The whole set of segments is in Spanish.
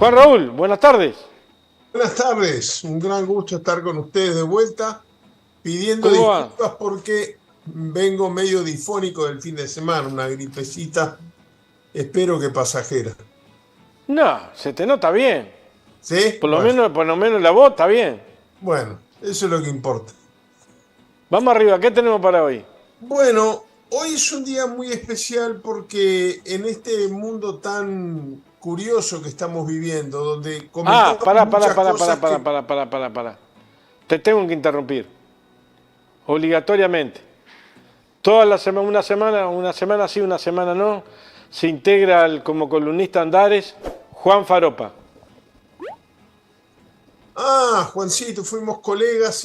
Juan Raúl, buenas tardes. Buenas tardes, un gran gusto estar con ustedes de vuelta, pidiendo ¿Cómo va? disculpas porque vengo medio difónico del fin de semana, una gripecita, espero que pasajera. No, se te nota bien. ¿Sí? Por lo menos la voz está bien. Bueno, eso es lo que importa. Vamos arriba, ¿qué tenemos para hoy? Bueno, hoy es un día muy especial porque en este mundo tan curioso que estamos viviendo, donde Ah, comentamos pará, muchas pará, pará, cosas pará, que... pará, pará, pará, pará. Te tengo que interrumpir. Obligatoriamente. Toda la semana, una semana sí, una semana no, se integra como columnista Andares Juan Faropa. Ah, Juancito, fuimos colegas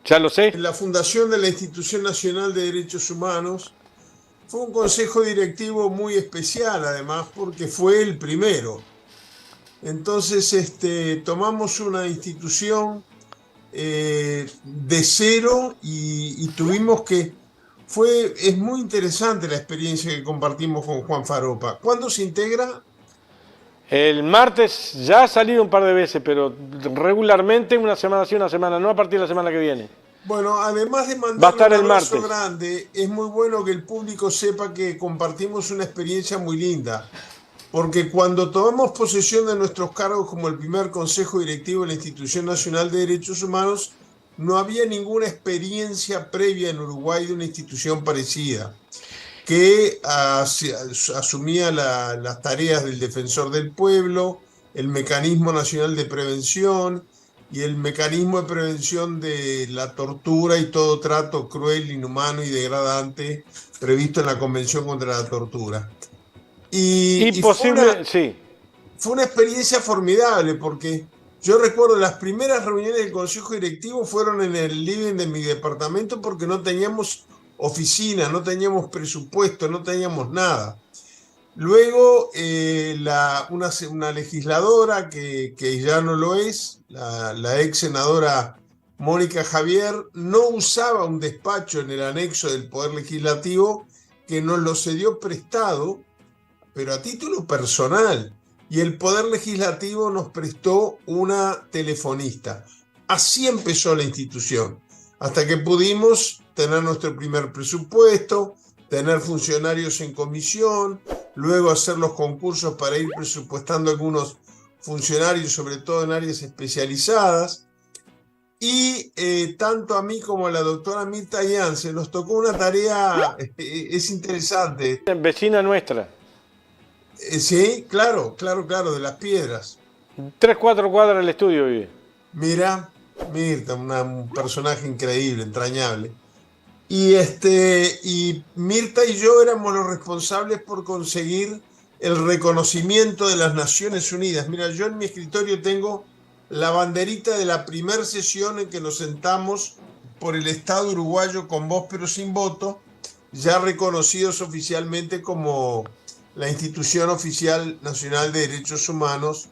Ya lo sé. en la fundación de la Institución Nacional de Derechos Humanos. Fue un consejo directivo muy especial, además, porque fue el primero. Entonces, tomamos una institución de cero y tuvimos que... Es muy interesante la experiencia que compartimos con Juan Faropa. ¿Cuándo se integra? El martes ya ha salido un par de veces, pero regularmente una semana sí, una semana no, a partir de la semana que viene. Bueno, además de Va a mandarle estar un el abrazo martes. grande, es muy bueno que el público sepa que compartimos una experiencia muy linda. Porque cuando tomamos posesión de nuestros cargos como el primer consejo directivo de la Institución Nacional de Derechos Humanos, no había ninguna experiencia previa en Uruguay de una institución parecida, que asumía las tareas del defensor del pueblo, el mecanismo nacional de prevención y el mecanismo de prevención de la tortura y todo trato cruel, inhumano y degradante previsto en la Convención contra la Tortura. Y Imposible, sí. fue una experiencia formidable porque yo recuerdo las primeras reuniones del consejo directivo fueron en el living de mi departamento porque no teníamos oficina, no teníamos presupuesto, no teníamos nada. Luego, una legisladora que ya no lo es, la ex senadora Mónica Javier, no usaba un despacho en el anexo del Poder Legislativo que nos lo cedió prestado, pero a título personal. Y el Poder Legislativo nos prestó una telefonista. Así empezó la institución, hasta que pudimos tener nuestro primer presupuesto, tener funcionarios en comisión, luego hacer los concursos para ir presupuestando algunos funcionarios, sobre todo en áreas especializadas. Y tanto a mí como a la doctora Mirta Yance nos tocó una tarea, es interesante. Vecina nuestra. Sí, claro, claro, claro, de las piedras. 3, 4 cuadras del estudio vive. Mira, Mirta, un personaje increíble, entrañable. Y Mirta y yo éramos los responsables por conseguir el reconocimiento de las Naciones Unidas. Mira, yo en mi escritorio tengo la banderita de la primera sesión en que nos sentamos por el Estado uruguayo con voz pero sin voto, ya reconocidos oficialmente como la Institución Oficial Nacional de Derechos Humanos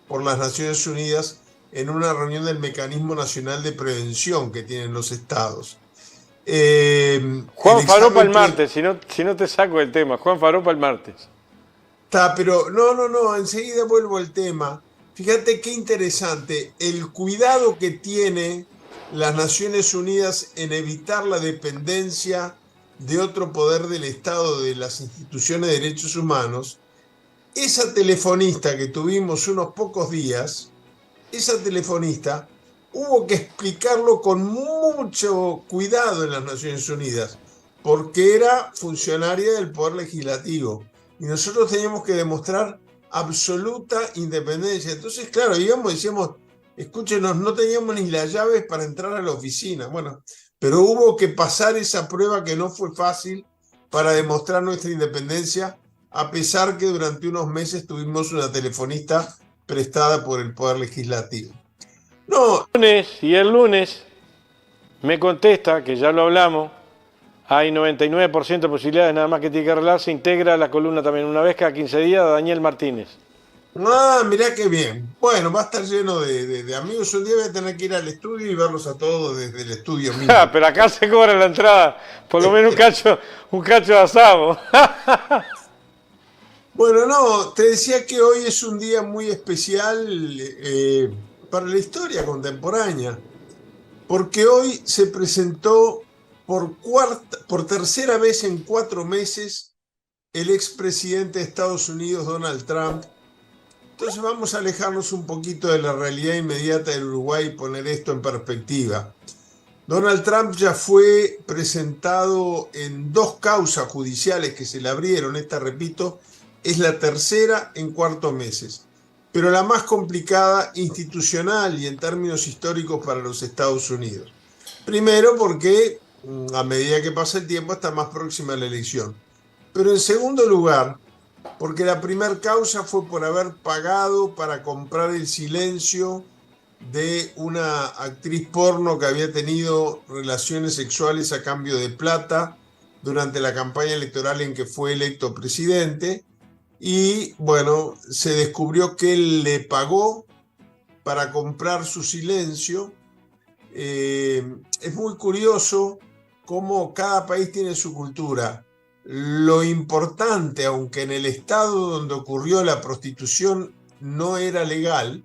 por las Naciones Unidas en una reunión del Mecanismo Nacional de Prevención que tienen los estados. El Juan Faropa el examen martes, si no te saco el tema. Juan Faropa el martes. está, pero no, enseguida vuelvo al tema. Fíjate qué interesante el cuidado que tiene las Naciones Unidas en evitar la dependencia de otro poder del Estado, de las instituciones de derechos humanos. Esa telefonista que tuvimos unos pocos días, esa telefonista hubo que explicarlo con mucho cuidado en las Naciones Unidas, porque era funcionaria del Poder Legislativo y nosotros teníamos que demostrar absoluta independencia. Entonces, claro, íbamos y decíamos, escúchenos, no teníamos ni las llaves para entrar a la oficina. Bueno, pero hubo que pasar esa prueba que no fue fácil para demostrar nuestra independencia, a pesar que durante unos meses tuvimos una telefonista prestada por el Poder Legislativo. No, El lunes me contesta, que ya lo hablamos, hay 99% de posibilidades nada más que tiene que arreglar, se integra a la columna también una vez cada 15 días Daniel Martínez. mirá qué bien. Bueno, va a estar lleno de amigos. Un día voy a tener que ir al estudio y verlos a todos desde el estudio mismo. Pero acá se cobra la entrada, por lo menos un cacho de asado. Bueno, no, te decía que hoy es un día muy especial para la historia contemporánea, porque hoy se presentó por tercera vez en 4 meses el expresidente de Estados Unidos, Donald Trump. Entonces vamos a alejarnos un poquito de la realidad inmediata del Uruguay y poner esto en perspectiva. Donald Trump ya fue presentado en 2 causas judiciales que se le abrieron. Esta, repito, es la tercera en 4 meses, pero la más complicada institucional y en términos históricos para los Estados Unidos. Primero porque a medida que pasa el tiempo está más próxima la elección. Pero en segundo lugar, porque la primera causa fue por haber pagado para comprar el silencio de una actriz porno que había tenido relaciones sexuales a cambio de plata durante la campaña electoral en que fue electo presidente. Y bueno, se descubrió que él le pagó para comprar su silencio. Es muy curioso cómo cada país tiene su cultura. Lo importante, aunque en el estado donde ocurrió la prostitución no era legal,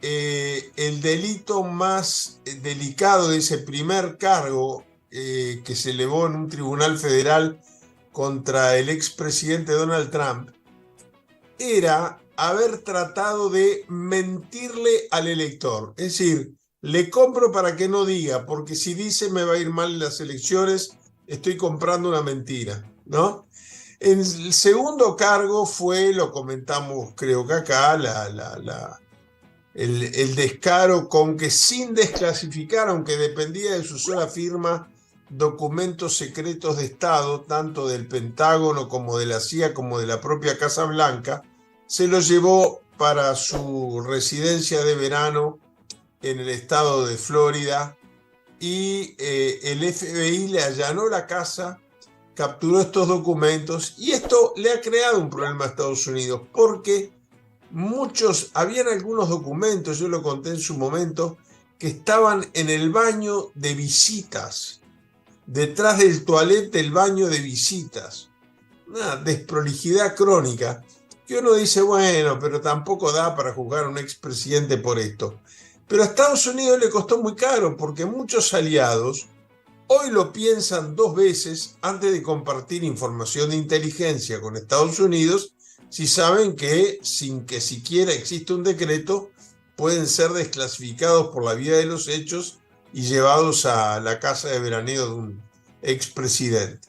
el delito más delicado de ese primer cargo que se elevó en un tribunal federal contra el expresidente Donald Trump era haber tratado de mentirle al elector. Es decir, le compro para que no diga, porque si dice me va a ir mal en las elecciones, estoy comprando una mentira, ¿no? El segundo cargo fue, lo comentamos creo que acá, el descaro con que sin desclasificar, aunque dependía de su sola firma, documentos secretos de Estado, tanto del Pentágono como de la CIA como de la propia Casa Blanca, se los llevó para su residencia de verano en el estado de Florida y el FBI le allanó la casa, capturó estos documentos y esto le ha creado un problema a Estados Unidos porque habían algunos documentos, yo lo conté en su momento, que estaban en el baño de visitas, detrás del toilet del baño de visitas. Una desprolijidad crónica, que uno dice, bueno, pero tampoco da para juzgar a un expresidente por esto. Pero a Estados Unidos le costó muy caro, porque muchos aliados hoy lo piensan 2 veces antes de compartir información de inteligencia con Estados Unidos, si saben que, sin que siquiera exista un decreto, pueden ser desclasificados por la vía de los hechos y llevados a la casa de veraneo de un expresidente.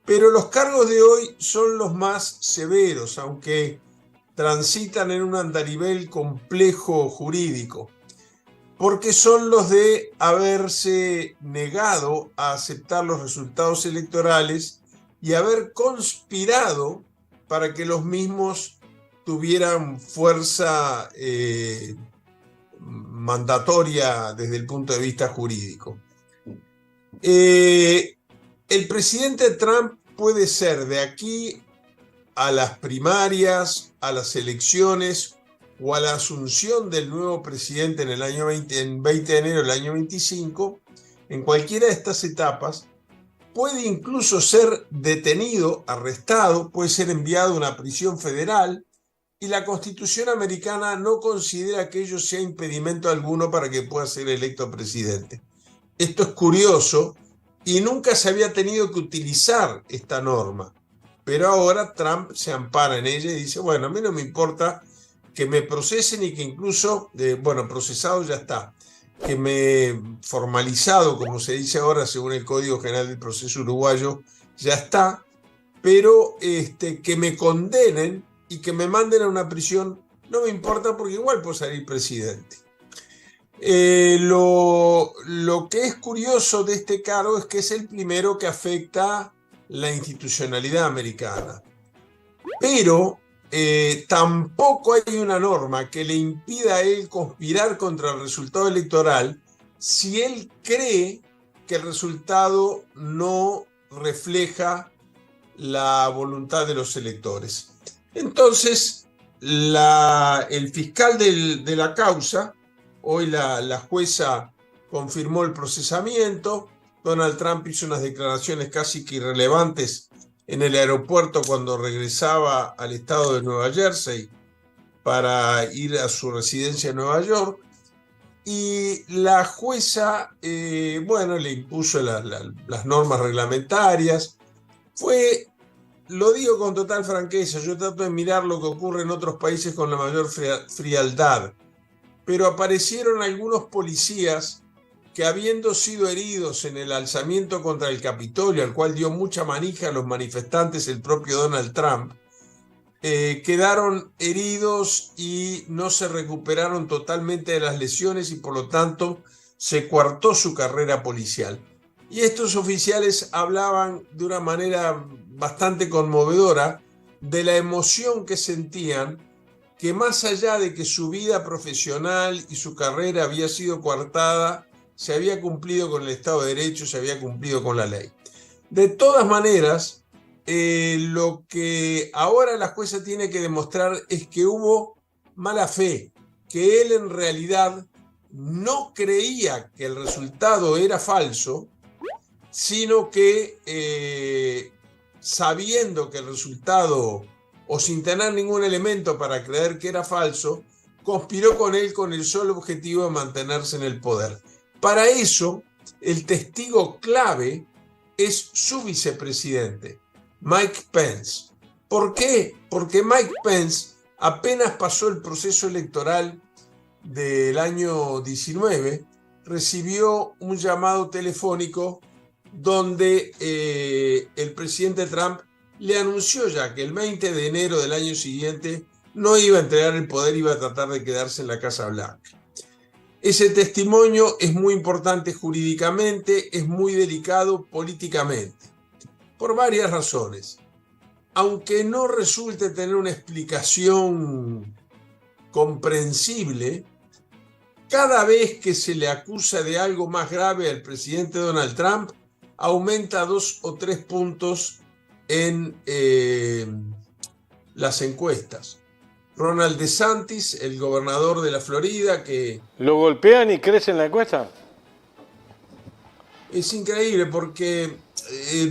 Pero los cargos de hoy son los más severos, aunque transitan en un andarivel complejo jurídico, porque son los de haberse negado a aceptar los resultados electorales y haber conspirado para que los mismos tuvieran fuerza mandatoria desde el punto de vista jurídico. El presidente Trump puede ser de aquí a las primarias, a las elecciones o a la asunción del nuevo presidente en el año 20 de enero del año 25, en cualquiera de estas etapas, puede incluso ser detenido, arrestado, puede ser enviado a una prisión federal y la Constitución americana no considera que ello sea impedimento alguno para que pueda ser electo presidente. Esto es curioso y nunca se había tenido que utilizar esta norma, pero ahora Trump se ampara en ella y dice, bueno, a mí no me importa que me procesen y que incluso, procesado ya está, que me formalizado, como se dice ahora según el Código General del Proceso Uruguayo, ya está, pero que me condenen y que me manden a una prisión no me importa porque igual puedo salir presidente. Lo que es curioso de este cargo es que es el primero que afecta la institucionalidad americana, pero tampoco hay una norma que le impida a él conspirar contra el resultado electoral si él cree que el resultado no refleja la voluntad de los electores. Entonces, el fiscal de la causa, hoy la jueza confirmó el procesamiento. Donald Trump hizo unas declaraciones casi que irrelevantes en el aeropuerto cuando regresaba al estado de Nueva Jersey para ir a su residencia en Nueva York. Y la jueza, bueno, le impuso las normas reglamentarias. Lo digo con total franqueza, yo trato de mirar lo que ocurre en otros países con la mayor frialdad, pero aparecieron algunos policías que, habiendo sido heridos en el alzamiento contra el Capitolio, al cual dio mucha manija a los manifestantes el propio Donald Trump, quedaron heridos y no se recuperaron totalmente de las lesiones y por lo tanto se coartó su carrera policial. Y estos oficiales hablaban de una manera bastante conmovedora de la emoción que sentían, que más allá de que su vida profesional y su carrera había sido coartada, se había cumplido con el Estado de Derecho, se había cumplido con la ley. De todas maneras, lo que ahora la jueza tiene que demostrar es que hubo mala fe, que él en realidad no creía que el resultado era falso, sino que sabiendo que el resultado, o sin tener ningún elemento para creer que era falso, conspiró con él con el solo objetivo de mantenerse en el poder. Para eso, el testigo clave es su vicepresidente, Mike Pence. ¿Por qué? Porque Mike Pence apenas pasó el proceso electoral del año 19, recibió un llamado telefónico donde el presidente Trump le anunció ya que el 20 de enero del año siguiente no iba a entregar el poder, iba a tratar de quedarse en la Casa Blanca. Ese testimonio es muy importante jurídicamente, es muy delicado políticamente, por varias razones. Aunque no resulte tener una explicación comprensible, cada vez que se le acusa de algo más grave al presidente Donald Trump, aumenta 2 o 3 puntos en las encuestas. Ron DeSantis, el gobernador de la Florida, que... ¿Lo golpean y crece en la encuesta? Es increíble porque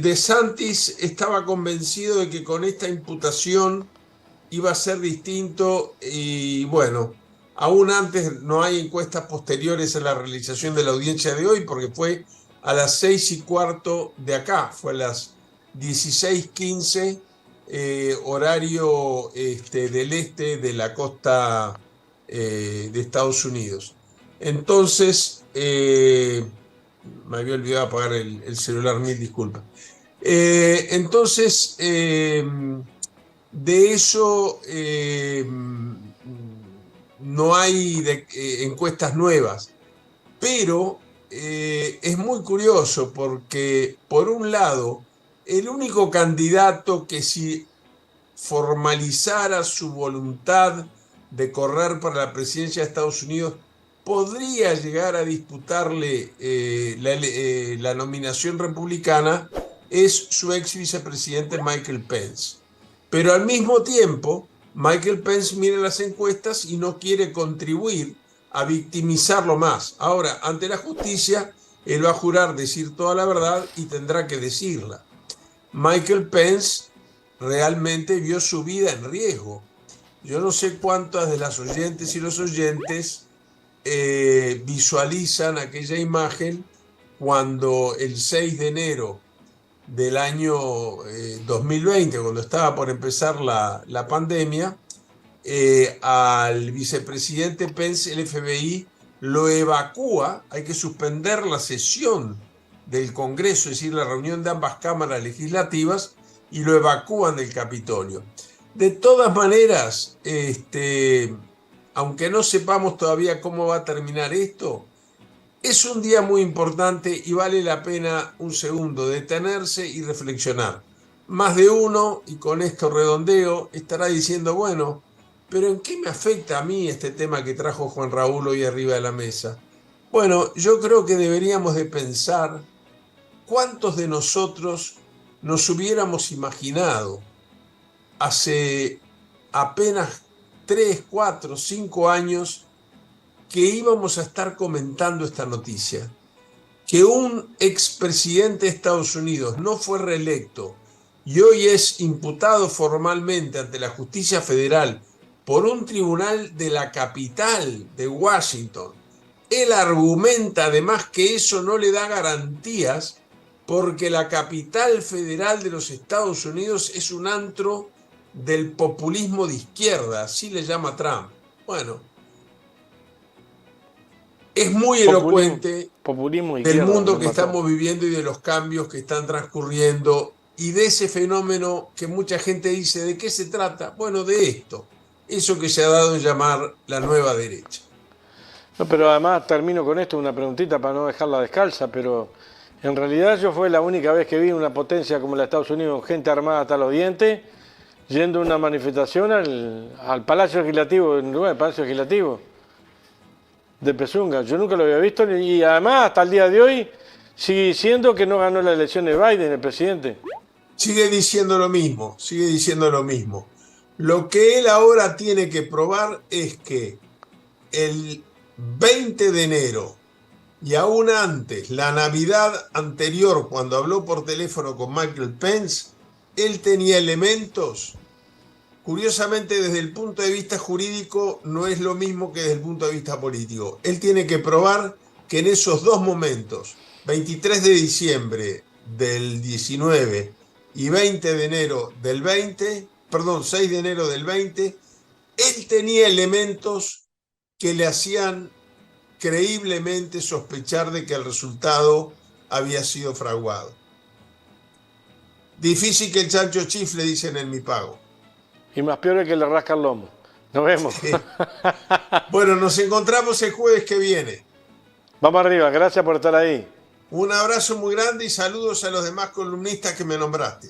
DeSantis estaba convencido de que con esta imputación iba a ser distinto y bueno, aún antes no hay encuestas posteriores a la realización de la audiencia de hoy porque fue a las 6:15 de acá, fue a las 16:15 horario del este de la costa de Estados Unidos. Entonces, me había olvidado apagar el celular, mil disculpas. Entonces, de eso no hay encuestas nuevas, pero es muy curioso porque, por un lado, el único candidato que si formalizara su voluntad de correr para la presidencia de Estados Unidos podría llegar a disputarle la nominación republicana es su ex vicepresidente Michael Pence. Pero al mismo tiempo, Michael Pence mira las encuestas y no quiere contribuir a victimizarlo más. Ahora, ante la justicia, él va a jurar decir toda la verdad y tendrá que decirla. Michael Pence realmente vio su vida en riesgo. Yo no sé cuántas de las oyentes y los oyentes visualizan aquella imagen cuando el 6 de enero del año 2020, cuando estaba por empezar la pandemia, al vicepresidente Pence, el FBI lo evacúa, hay que suspender la sesión del Congreso, es decir, la reunión de ambas cámaras legislativas, y lo evacúan del Capitolio. De todas maneras, aunque no sepamos todavía cómo va a terminar esto, es un día muy importante y vale la pena un segundo detenerse y reflexionar. Más de uno, y con esto redondeo, estará diciendo, bueno, pero ¿en qué me afecta a mí este tema que trajo Juan Raúl hoy arriba de la mesa? Bueno, yo creo que deberíamos de pensar cuántos de nosotros nos hubiéramos imaginado hace apenas 3, 4, 5 años que íbamos a estar comentando esta noticia, que un expresidente de Estados Unidos no fue reelecto y hoy es imputado formalmente ante la justicia federal por un tribunal de la capital de Washington. Él argumenta además que eso no le da garantías porque la capital federal de los Estados Unidos es un antro del populismo de izquierda, así le llama Trump. Bueno, es muy elocuente populismo del izquierda, mundo le que mató. estamos viviendo y de los cambios que están transcurriendo y de ese fenómeno que mucha gente dice, ¿de qué se trata? Bueno, de esto, eso que se ha dado en llamar la nueva derecha. No, pero además termino con esto, una preguntita para no dejarla descalza, pero en realidad yo fue la única vez que vi una potencia como la de Estados Unidos, gente armada hasta los dientes, yendo a una manifestación al Palacio Legislativo, en lugar del Palacio Legislativo de Pesunga. Yo nunca lo había visto y además hasta el día de hoy sigue diciendo que no ganó la elección de Biden, el presidente. Sigue diciendo lo mismo, sigue diciendo lo mismo. Lo que él ahora tiene que probar es que el 20 de enero y aún antes, la Navidad anterior, cuando habló por teléfono con Michael Pence, él tenía elementos. Curiosamente, desde el punto de vista jurídico, no es lo mismo que desde el punto de vista político. Él tiene que probar que en esos dos momentos, 23 de diciembre del 19 y 20 de enero del 20, perdón, 6 de enero del 20, él tenía elementos que le hacían creíblemente sospechar de que el resultado había sido fraguado. Difícil que el chancho chifle, dicen en mi pago. Y más peor es que le rasca el lomo. Nos vemos. Bueno, nos encontramos el jueves que viene. Vamos arriba, gracias por estar ahí. Un abrazo muy grande y saludos a los demás columnistas que me nombraste.